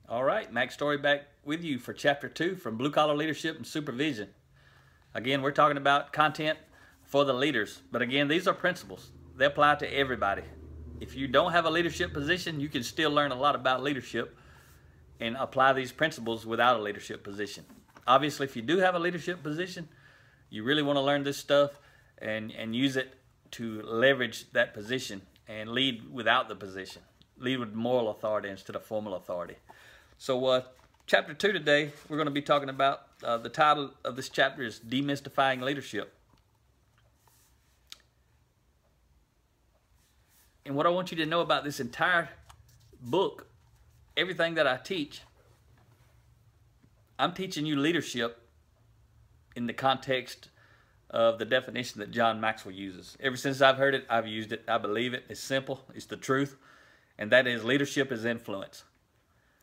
All right, Mack Story back with you for Chapter 2 from Blue Collar Leadership and Supervision. Again, we're talking about content for the leaders. But again, these are principles. They apply to everybody. If you don't have a leadership position, you can still learn a lot about leadership and apply these principles without a leadership position. Obviously, if you do have a leadership position, you really want to learn this stuff and use it to leverage that position and lead without the position. Lead with moral authority instead of formal authority. So chapter 2 today, we're going to be talking about, the title of this chapter is Demystifying Leadership. And what I want you to know about this entire book, everything that I teach, I'm teaching you leadership in the context of the definition that John Maxwell uses. Ever since I've heard it, I've used it. I believe it. It's simple. It's the truth. And that is leadership is influence.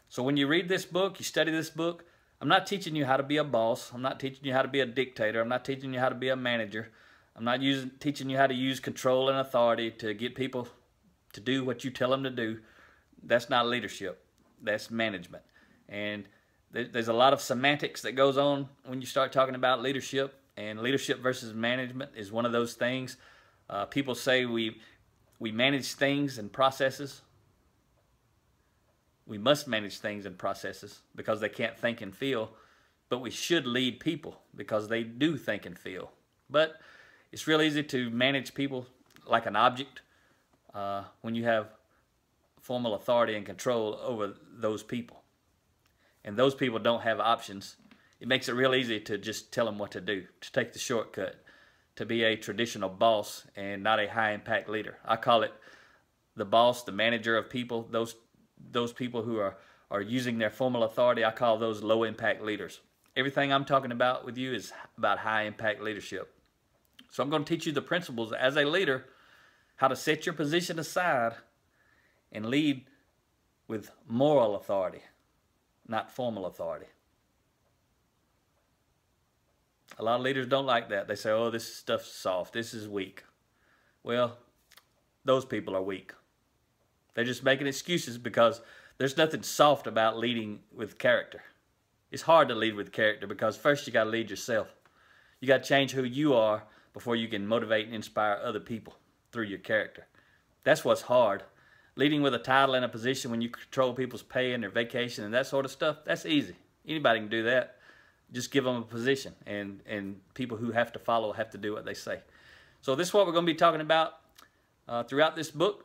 So when you read this book, you study this book, I'm not teaching you how to be a boss. I'm not teaching you how to be a dictator. I'm not teaching you how to be a manager. I'm not teaching you how to use control and authority to get people to do what you tell them to do. That's not leadership. That's management. And there's a lot of semantics that goes on when you start talking about leadership. And leadership versus management is one of those things. People say we manage things and processes. We must manage things and processes because they can't think and feel, but we should lead people because they do think and feel. But it's real easy to manage people like an object when you have formal authority and control over those people. And those people don't have options. It makes it real easy to just tell them what to do, to take the shortcut, to be a traditional boss and not a high-impact leader. I call it the boss, the manager of people, those people who are using their formal authority. I call those low-impact leaders. Everything I'm talking about with you is about high-impact leadership. So I'm going to teach you the principles as a leader, how to set your position aside and lead with moral authority, not formal authority. A lot of leaders don't like that. They say, oh, this stuff's soft. This is weak. Well, those people are weak. They're just making excuses because there's nothing soft about leading with character. It's hard to lead with character because first you got to lead yourself. You got to change who you are before you can motivate and inspire other people through your character. That's what's hard. Leading with a title and a position when you control people's pay and their vacation and that sort of stuff, that's easy. Anybody can do that. Just give them a position, and people who have to follow have to do what they say. So this is what we're going to be talking about throughout this book.